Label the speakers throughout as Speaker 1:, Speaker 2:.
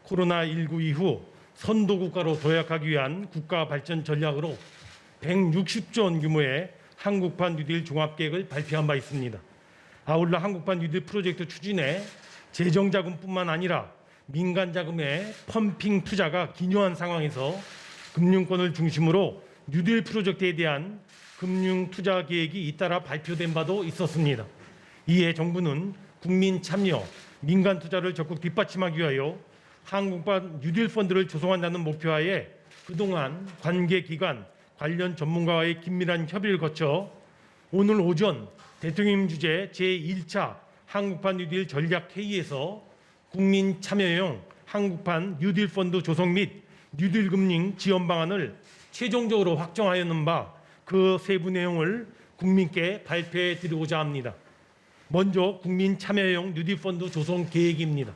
Speaker 1: 코로나19 이후 선도국가로 도약하기 위한 국가 발전 전략으로 160조 원 규모의 한국판 뉴딜 종합계획을 발표한 바 있습니다. 아울러 한국판 뉴딜 프로젝트 추진에 재정자금뿐만 아니라 민간 자금의 펌핑 투자가 기여한 상황에서 금융권을 중심으로 뉴딜 프로젝트에 대한 금융 투자 계획이 잇따라 발표된 바도 있었습니다. 이에 정부는 국민 참여, 민간 투자를 적극 뒷받침하기 위하여 한국판 뉴딜 펀드를 조성한다는 목표하에 그동안 관계기관, 관련 전문가와의 긴밀한 협의를 거쳐 오늘 오전 대통령 주재 제1차 한국판 뉴딜 전략회의에서 국민 참여형 한국판 뉴딜 펀드 조성 및 뉴딜 금융 지원 방안을 최종적으로 확정하였는 바 그 세부 내용을 국민께 발표해 드리고자 합니다. 먼저 국민 참여형 뉴딜 펀드 조성 계획입니다.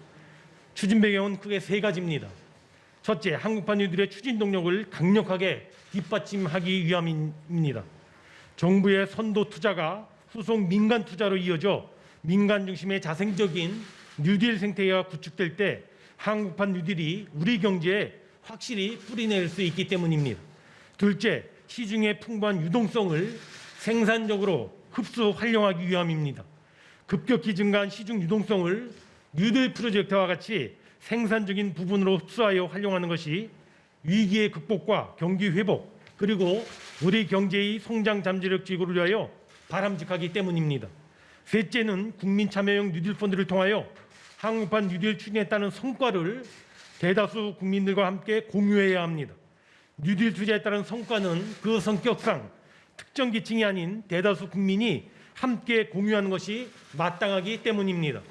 Speaker 1: 추진 배경은 크게 세 가지입니다. 첫째, 한국판 뉴딜의 추진 동력을 강력하게 뒷받침하기 위함입니다. 정부의 선도 투자가 후속 민간 투자로 이어져 민간 중심의 자생적인 뉴딜 생태계가 구축될 때 한국판 뉴딜이 우리 경제에 확실히 뿌리낼 수 있기 때문입니다. 둘째, 시중의 풍부한 유동성을 생산적으로 흡수 활용하기 위함입니다. 급격히 증가한 시중 유동성을 뉴딜 프로젝트와 같이 생산적인 부분으로 흡수하여 활용하는 것이 위기의 극복과 경기 회복 그리고 우리 경제의 성장 잠재력 지구를 위하여 바람직하기 때문입니다. 셋째는 국민 참여형 뉴딜 펀드를 통하여 한국판 뉴딜 추진에 따른 성과를 대다수 국민들과 함께 공유해야 합니다. 뉴딜 투자에 따른 성과는 그 성격상 특정 계층이 아닌 대다수 국민이 함께 공유하는 것이 마땅하기 때문입니다.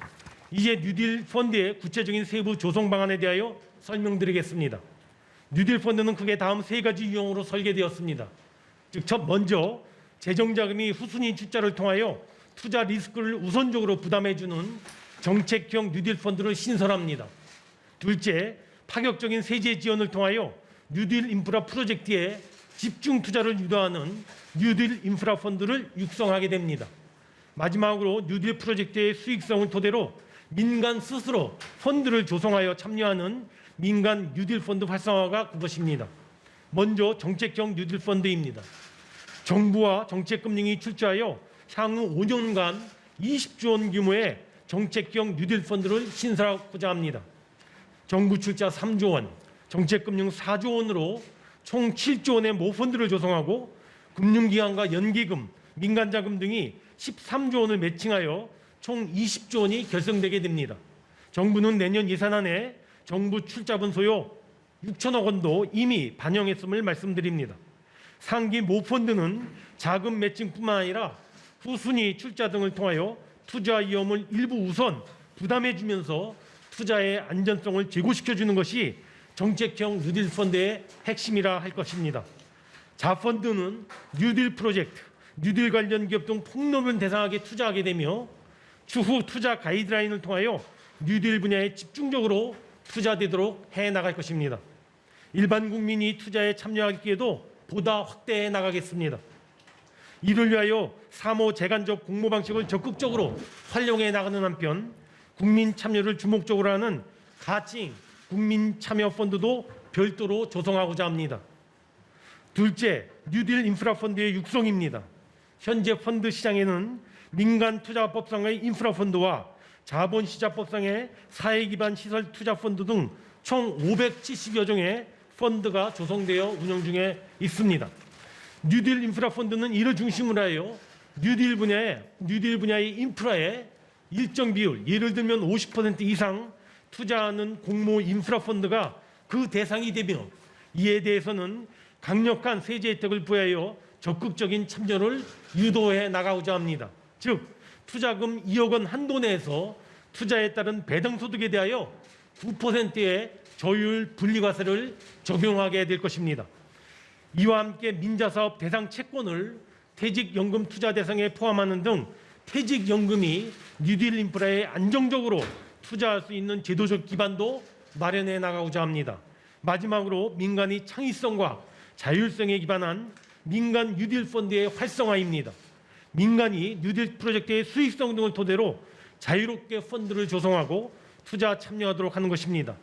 Speaker 1: 이제 뉴딜 펀드의 구체적인 세부 조성 방안에 대하여 설명드리겠습니다. 뉴딜 펀드는 크게 다음 세 가지 유형으로 설계되었습니다. 즉, 먼저 재정자금이 후순위 출자를 통하여 투자 리스크를 우선적으로 부담해주는 정책형 뉴딜 펀드를 신설합니다. 둘째, 파격적인 세제 지원을 통하여 뉴딜 인프라 프로젝트에 집중 투자를 유도하는 뉴딜 인프라 펀드를 육성하게 됩니다. 마지막으로 뉴딜 프로젝트의 수익성을 토대로 민간 스스로 펀드를 조성하여 참여하는 민간 뉴딜 펀드 활성화가 그것입니다. 먼저 정책형 뉴딜 펀드입니다. 정부와 정책금융이 출자하여 향후 5년간 20조 원 규모의 정책형 뉴딜 펀드를 신설하고자 합니다. 정부 출자 3조 원, 정책금융 4조 원으로 총 7조 원의 모펀드를 조성하고 금융기관과 연기금, 민간자금 등이 13조 원을 매칭하여 총 20조 원이 결성되게 됩니다. 정부는 내년 예산안에 정부 출자분 소요 6천억 원도 이미 반영했음을 말씀드립니다. 상기 모펀드는 자금 매칭뿐만 아니라 후순위 출자 등을 통하여 투자 위험을 일부 우선 부담해주면서 투자의 안전성을 제고시켜주는 것이 정책형 뉴딜 펀드의 핵심이라 할 것입니다. 자펀드는 뉴딜 프로젝트, 뉴딜 관련 기업 등 폭넓은 대상에게 투자하게 되며 추후 투자 가이드라인을 통하여 뉴딜 분야에 집중적으로 투자되도록 해나갈 것입니다. 일반 국민이 투자에 참여하기에도 보다 확대해 나가겠습니다. 이를 위하여 사모 재간접 공모 방식을 적극적으로 활용해 나가는 한편 국민 참여를 주목적으로 하는 가칭 국민 참여 펀드도 별도로 조성하고자 합니다. 둘째, 뉴딜 인프라 펀드의 육성입니다. 현재 펀드 시장에는 민간 투자법상의 인프라 펀드와 자본시장법상의 사회 기반 시설 투자 펀드 등 총 570여 종의 펀드가 조성되어 운영 중에 있습니다. 뉴딜 인프라 펀드는 이를 중심으로 하여 뉴딜 분야의 인프라에 일정 비율, 예를 들면 50% 이상 투자하는 공모 인프라 펀드가 그 대상이 되며 이에 대해서는 강력한 세제 혜택을 부여하여 적극적인 참여를 유도해 나가고자 합니다. 즉, 투자금 2억 원 한도 내에서 투자에 따른 배당소득에 대하여 9%의 저율 분리과세를 적용하게 될 것입니다. 이와 함께 민자사업 대상 채권을 퇴직연금 투자 대상에 포함하는 등 퇴직연금이 뉴딜 인프라에 안정적으로 투자할 수 있는 제도적 기반도 마련해 나가고자 합니다. 마지막으로 민간의 창의성과 자율성에 기반한 민간 뉴딜 펀드의 활성화입니다. 민간이 뉴딜 프로젝트의 수익성 등을 토대로 자유롭게 펀드를 조성하고 투자 참여하도록 하는 것입니다.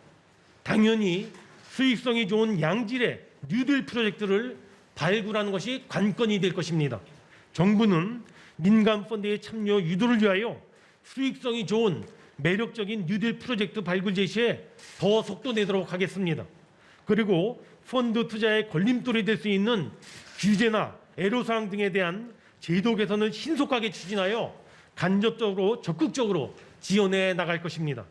Speaker 1: 당연히 수익성이 좋은 양질의 뉴딜 프로젝트를 발굴하는 것이 관건이 될 것입니다. 정부는 민간 펀드의 참여 유도를 위하여 수익성이 좋은 매력적인 뉴딜 프로젝트 발굴 제시에 더 속도 내도록 하겠습니다. 그리고 펀드 투자의 걸림돌이 될 수 있는 규제나 애로사항 등에 대한 제도 개선을 신속하게 추진하여 간접적으로 적극적으로 지원해 나갈 것입니다.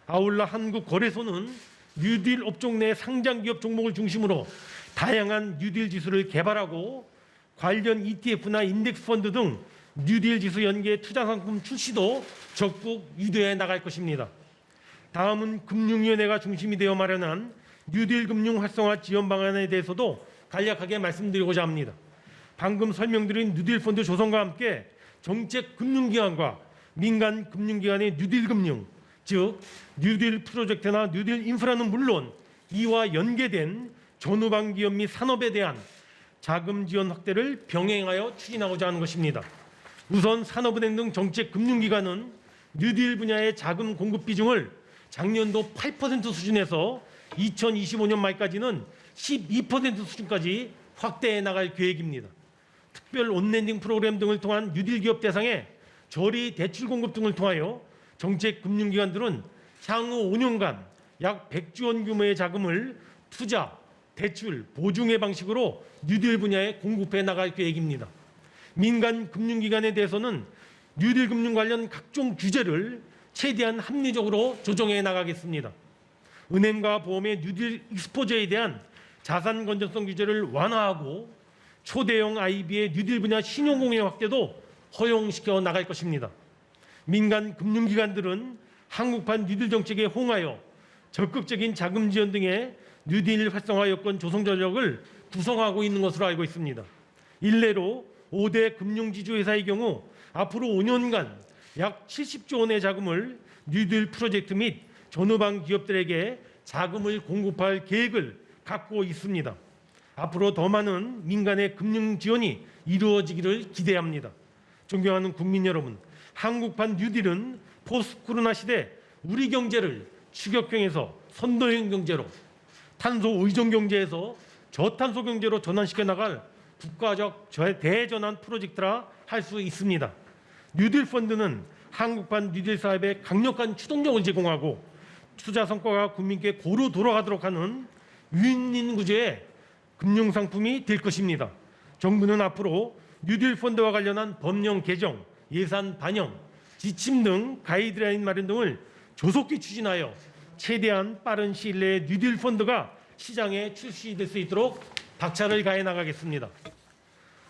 Speaker 1: 아울러 한국거래소는 뉴딜 업종 내 상장기업 종목을 중심으로 다양한 뉴딜 지수를 개발하고 관련 ETF나 인덱스 펀드 등 뉴딜 지수 연계 투자 상품 출시도 적극 유도해 나갈 것입니다. 다음은 금융위원회가 중심이 되어 마련한 뉴딜 금융 활성화 지원 방안에 대해서도 간략하게 말씀드리고자 합니다. 방금 설명드린 뉴딜 펀드 조성과 함께 정책 금융기관과 민간 금융기관의 뉴딜 금융, 즉 뉴딜 프로젝트나 뉴딜 인프라는 물론 이와 연계된 전후방 기업 및 산업에 대한 자금 지원 확대를 병행하여 추진하고자 하는 것입니다. 우선 산업은행 등 정책 금융기관은 뉴딜 분야의 자금 공급 비중을 작년도 8% 수준에서 2025년 말까지는 12% 수준까지 확대해 나갈 계획입니다. 특별 온랜딩 프로그램 등을 통한 뉴딜 기업 대상에 저리 대출 공급 등을 통하여 정책 금융기관들은 향후 5년간 약 100조 원 규모의 자금을 투자, 대출, 보증의 방식으로 뉴딜 분야에 공급해 나갈 계획입니다. 민간 금융기관에 대해서는 뉴딜 금융 관련 각종 규제를 최대한 합리적으로 조정해 나가겠습니다. 은행과 보험의 뉴딜 익스포저에 대한 자산 건전성 규제를 완화하고 초대형 IB의 뉴딜 분야 신용공여 확대도 허용시켜 나갈 것입니다. 민간 금융기관들은 한국판 뉴딜 정책에 호응하여 적극적인 자금 지원 등의 뉴딜 활성화 여건 조성 전력을 구성하고 있는 것으로 알고 있습니다. 일례로 5대 금융지주회사의 경우 앞으로 5년간 약 70조 원의 자금을 뉴딜 프로젝트 및 전후방 기업들에게 자금을 공급할 계획을 갖고 있습니다. 앞으로 더 많은 민간의 금융 지원이 이루어지기를 기대합니다. 존경하는 국민 여러분, 한국판 뉴딜은 포스트 코로나 시대 우리 경제를 추격경에서 선도형 경제로, 탄소 의존 경제에서 저탄소 경제로 전환시켜 나갈 국가적 대전환 프로젝트라 할 수 있습니다. 뉴딜 펀드는 한국판 뉴딜 사업에 강력한 추동력을 제공하고 투자 성과가 국민께 고루 돌아가도록 하는 윈윈 구조의 금융 상품이 될 것입니다. 정부는 앞으로 뉴딜 펀드와 관련한 법령 개정, 예산 반영, 지침 등 가이드라인 마련 등을 조속히 추진하여 최대한 빠른 시일 내에 뉴딜 펀드가 시장에 출시될 수 있도록 박차를 가해 나가겠습니다.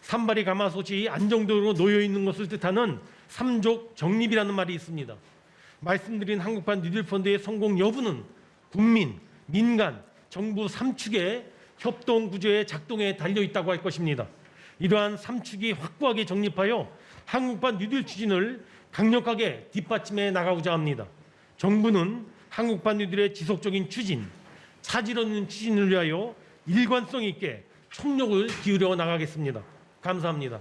Speaker 1: 산발이 가마솥이 안정적으로 놓여 있는 것을 뜻하는 삼족 정립이라는 말이 있습니다. 말씀드린 한국판 뉴딜 펀드의 성공 여부는 국민, 민간, 정부 3축의 협동 구조의 작동에 달려 있다고 할 것입니다. 이러한 3축이 확고하게 정립하여 한국판 뉴딜 추진을 강력하게 뒷받침해 나가고자 합니다. 정부는 한국판 뉴딜의 지속적인 추진, 차질 없는 추진을 위하여 일관성 있게 총력을 기울여 나가겠습니다. 감사합니다.